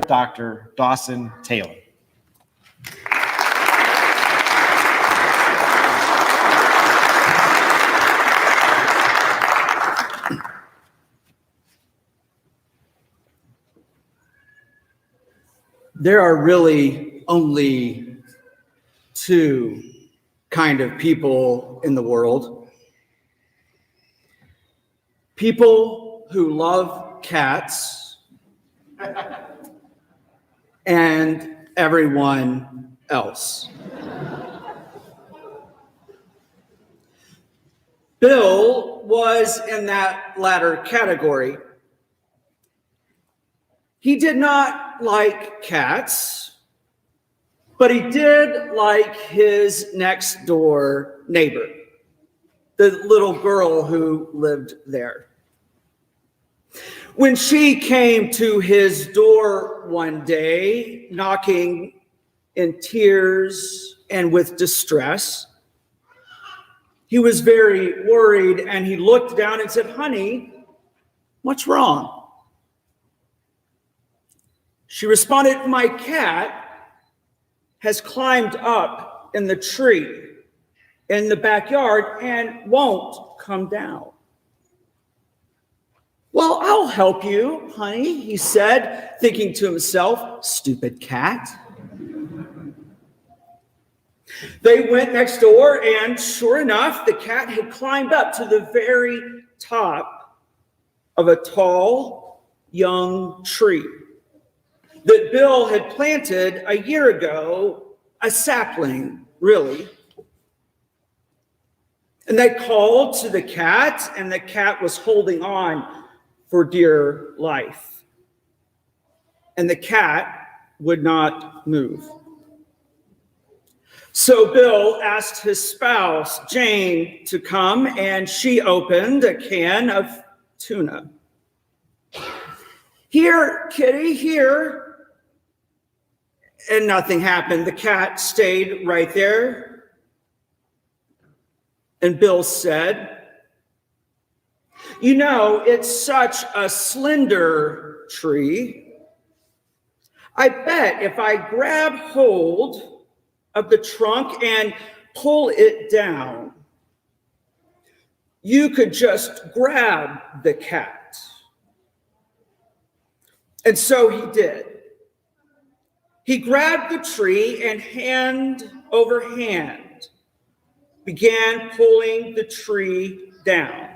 Dr. Dawson Taylor. There are really only two kind of people in the world. People who love cats and everyone else. Bill was in that latter category. He did not like cats, but he did like his next door neighbor, the little girl who lived there. When she came to his door one day, knocking in tears and with distress, he was very worried and he looked down and said, "Honey, what's wrong?" She responded, "My cat has climbed up in the tree in the backyard and won't come down." "Well, I'll help you, honey," he said, thinking to himself, "Stupid cat." They went next door, and sure enough, the cat had climbed up to the very top of a tall, young tree that Bill had planted a year ago, a sapling, really. And they called to the cat, and the cat was holding on for dear life. And the cat would not move. So Bill asked his spouse, Jane, to come, and she opened a can of tuna. "Here, kitty, here." And nothing happened. The cat stayed right there. And Bill said, "You know, it's such a slender tree. I bet if I grab hold of the trunk and pull it down, you could just grab the cat." And so he did. He grabbed the tree and hand over hand began pulling the tree down.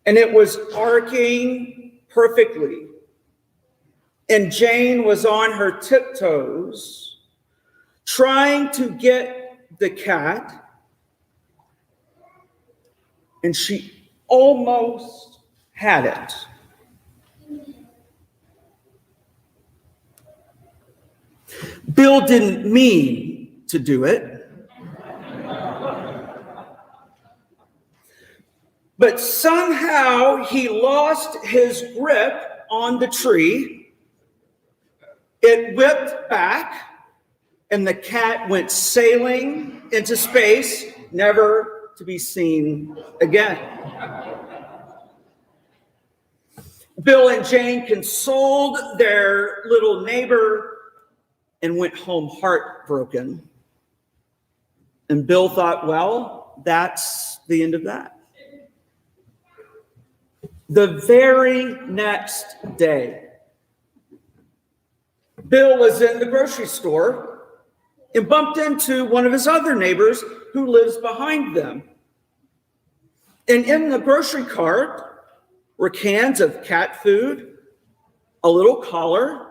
And it was arcing perfectly. And Jane was on her tiptoes, trying to get the cat. And she almost had it. Bill didn't mean to do it. But somehow he lost his grip on the tree. It whipped back, and the cat went sailing into space, never to be seen again. Bill and Jane consoled their little neighbor and went home heartbroken. And Bill thought, well, that's the end of that. The very next day, Bill was in the grocery store and bumped into one of his other neighbors who lives behind them. And in the grocery cart were cans of cat food, a little collar,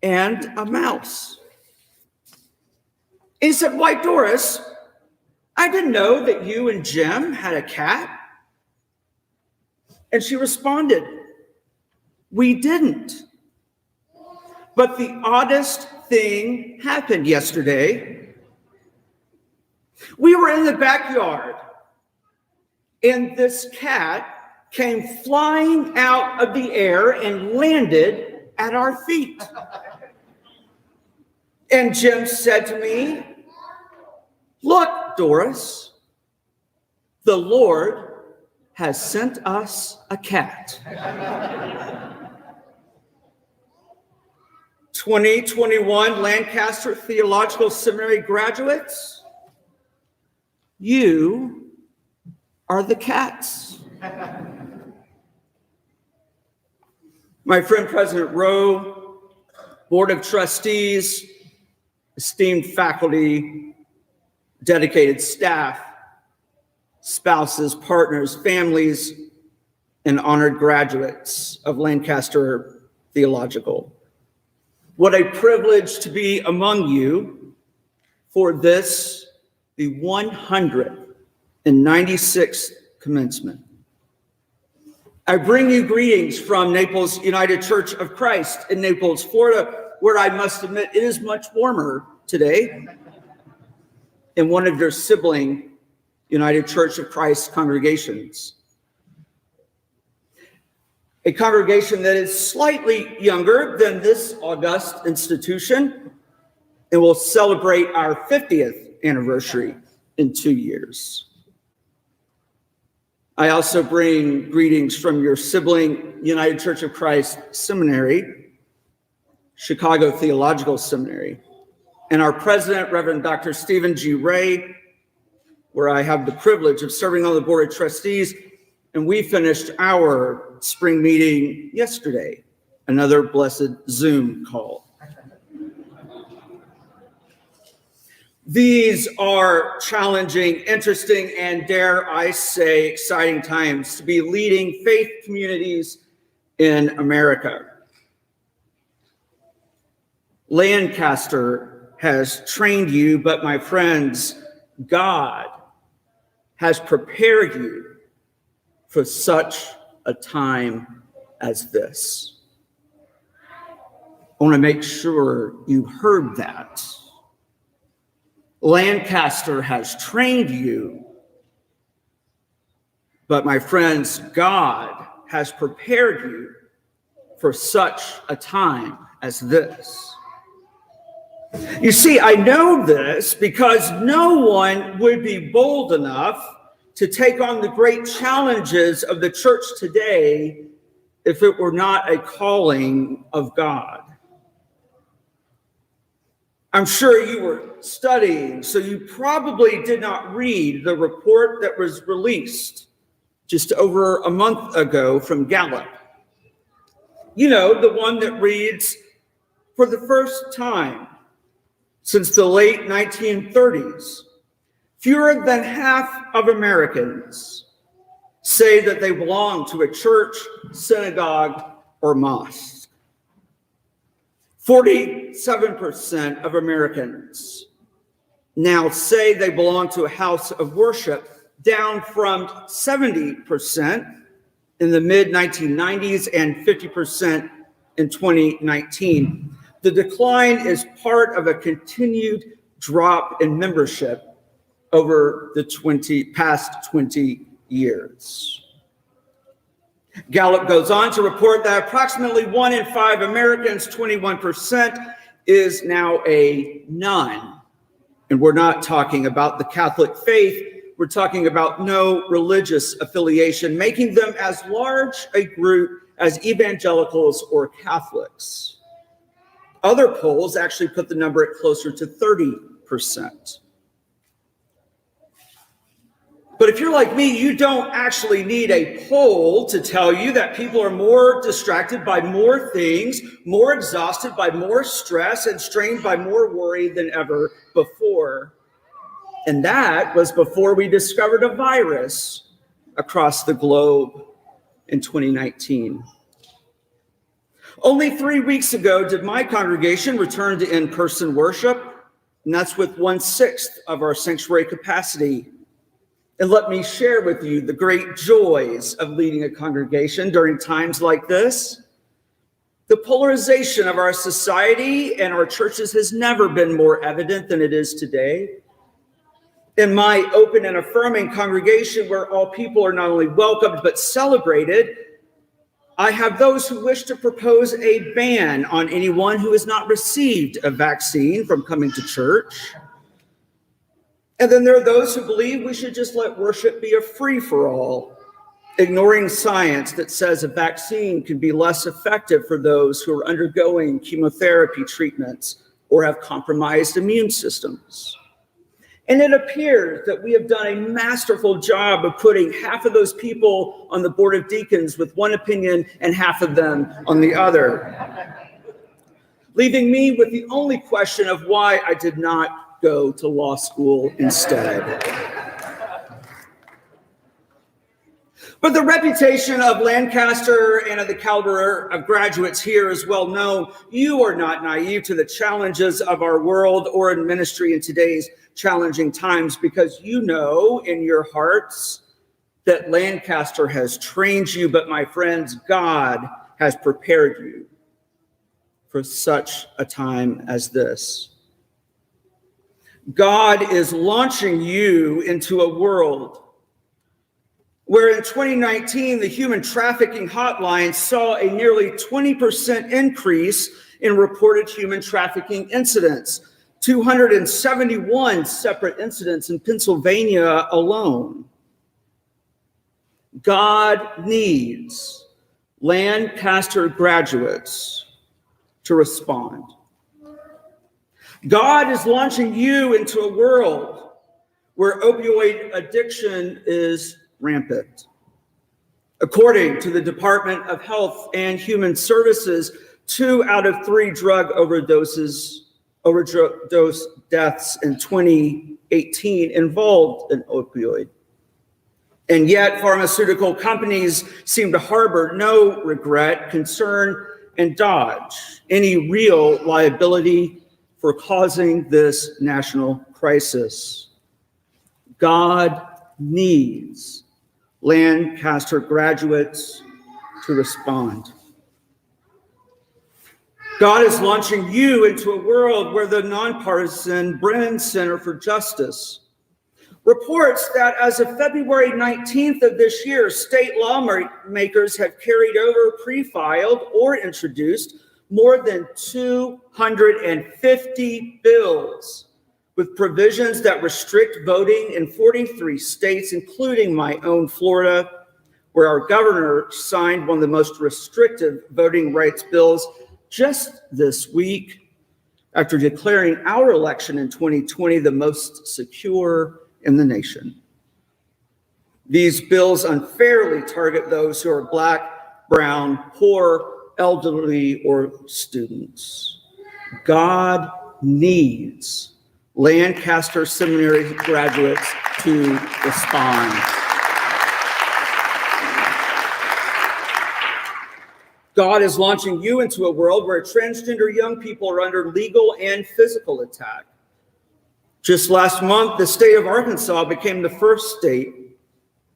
and a mouse. And he said, "Why, Doris, I didn't know that you and Jim had a cat." And she responded, "We didn't. But the oddest thing happened yesterday. We were in the backyard, and this cat came flying out of the air and landed at our feet. And Jim said to me, 'Look, Doris, the Lord has sent us a cat.'" 2021 Lancaster Theological Seminary graduates, you are the cats. My friend President Rowe, Board of Trustees, esteemed faculty, dedicated staff, spouses, partners, families, and honored graduates of Lancaster Theological. What a privilege to be among you for this, the 196th commencement. I bring you greetings from Naples United Church of Christ in Naples, Florida, where I must admit it is much warmer today, in one of their sibling United Church of Christ congregations. A congregation that is slightly younger than this august institution and will celebrate our 50th anniversary in 2 years. I also bring greetings from your sibling United Church of Christ Seminary, Chicago Theological Seminary, and our president, Reverend Dr. Stephen G. Ray, where I have the privilege of serving on the Board of Trustees, and we finished our spring meeting yesterday, another blessed Zoom call. These are challenging, interesting, and dare I say, exciting times to be leading faith communities in America. Lancaster has trained you, but my friends, God has prepared you for such a time as this. I want to make sure you heard that. Lancaster has trained you, but my friends, God has prepared you for such a time as this. You see, I know this because no one would be bold enough to take on the great challenges of the church today if it were not a calling of God. I'm sure you were studying, so you probably did not read the report that was released just over a month ago from Gallup. You know, the one that reads, for the first time since the late 1930s, fewer than half of Americans say that they belong to a church, synagogue, or mosque. 47% of Americans now say they belong to a house of worship, down from 70% in the mid-1990s and 50% in 2019. The decline is part of a continued drop in membership over the past 20 years. Gallup goes on to report that approximately 1 in 5 Americans, 21%, is now a nun. And we're not talking about the Catholic faith. We're talking about no religious affiliation, making them as large a group as evangelicals or Catholics. Other polls actually put the number at closer to 30%. But if you're like me, you don't actually need a poll to tell you that people are more distracted by more things, more exhausted by more stress, and strained by more worry than ever before. And that was before we discovered a virus across the globe in 2019. Only 3 weeks ago did my congregation return to in-person worship, and that's with 1/6 of our sanctuary capacity. And let me share with you the great joys of leading a congregation during times like this. The polarization of our society and our churches has never been more evident than it is today. In my open and affirming congregation, where all people are not only welcomed but celebrated, I have those who wish to propose a ban on anyone who has not received a vaccine from coming to church. And then there are those who believe we should just let worship be a free-for-all. ignoring science that says a vaccine can be less effective for those who are undergoing chemotherapy treatments or have compromised immune systems. And it appears that we have done a masterful job of putting half of those people on the board of deacons with one opinion and half of them on the other, leaving me with the only question of why I did not go to law school instead. But the reputation of Lancaster and of the caliber of graduates here is well known. You are not naive to the challenges of our world or in ministry in today's challenging times, because you know in your hearts that Lancaster has trained you, but my friends, God has prepared you for such a time as this. God is launching you into a world where in 2019, the human trafficking hotline saw a nearly 20% increase in reported human trafficking incidents, 271 separate incidents in Pennsylvania alone. God needs Lancaster graduates to respond. God is launching you into a world where opioid addiction is rampant. According to the Department of Health and Human Services, 2 out of 3 drug overdose deaths in 2018 involved an opioid. And yet pharmaceutical companies seem to harbor no regret, concern, and dodge any real liability for causing this national crisis. God needs Lancaster graduates to respond. God is launching you into a world where the nonpartisan Brennan Center for Justice reports that as of February 19th of this year, state lawmakers have carried over, pre-filed, or introduced more than 250 bills with provisions that restrict voting in 43 states, including my own Florida, where our governor signed one of the most restrictive voting rights bills just this week after declaring our election in 2020 the most secure in the nation. These bills unfairly target those who are Black, brown, poor, elderly, or students. God needs Lancaster Seminary graduates to respond. God is launching you into a world where transgender young people are under legal and physical attack. Just last month, the state of Arkansas became the first state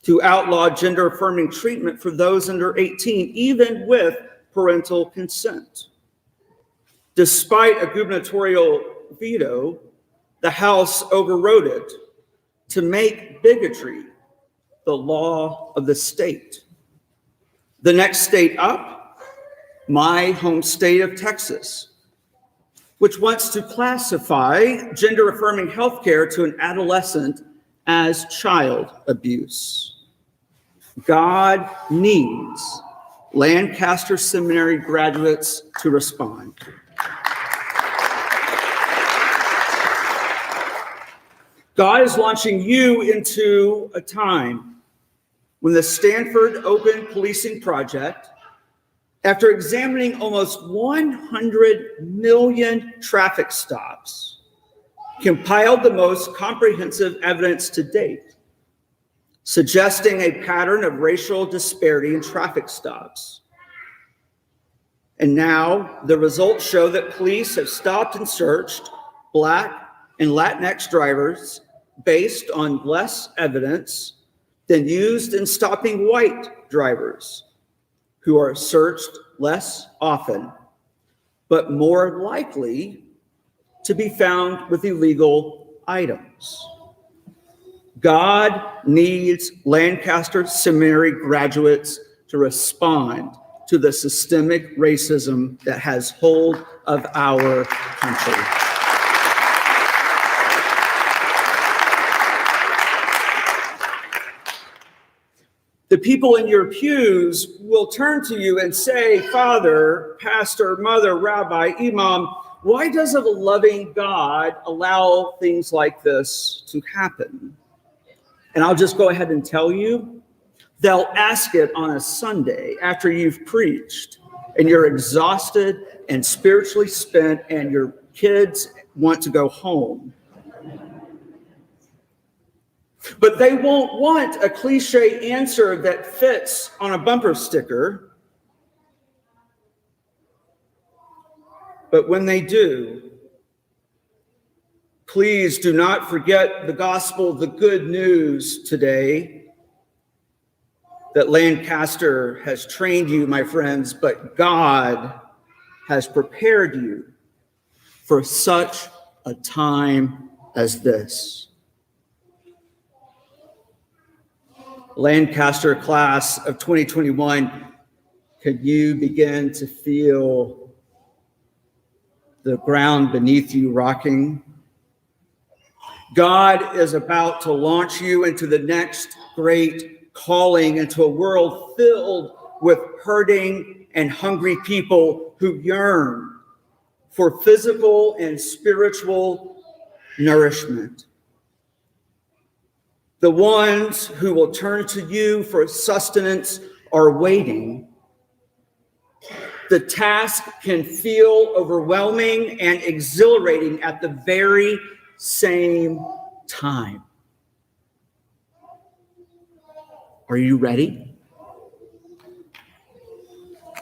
to outlaw gender-affirming treatment for those under 18, even with parental consent. Despite a gubernatorial veto, the House overrode it to make bigotry the law of the state. The next state up, my home state of Texas, which wants to classify gender-affirming healthcare to an adolescent as child abuse. God needs Lancaster Seminary graduates to respond. God is launching you into a time when the Stanford Open Policing Project, after examining almost 100 million traffic stops, compiled the most comprehensive evidence to date, suggesting a pattern of racial disparity in traffic stops. And now the results show that police have stopped and searched Black and Latinx drivers based on less evidence than used in stopping white drivers, who are searched less often, but more likely to be found with illegal items. God needs Lancaster Seminary graduates to respond to the systemic racism that has hold of our country. The people in your pews will turn to you and say, Father, Pastor, Mother, Rabbi, Imam, why does a loving God allow things like this to happen? And I'll just go ahead and tell you, they'll ask it on a Sunday after you've preached and you're exhausted and spiritually spent and your kids want to go home. But they won't want a cliche answer that fits on a bumper sticker. But when they do, please do not forget the gospel, the good news today that Lancaster has trained you, my friends, but God has prepared you for such a time as this. Lancaster class of 2021, could you begin to feel the ground beneath you rocking? God is about to launch you into the next great calling, into a world filled with hurting and hungry people who yearn for physical and spiritual nourishment. The ones who will turn to you for sustenance are waiting. The task can feel overwhelming and exhilarating at the very same time. Are you ready?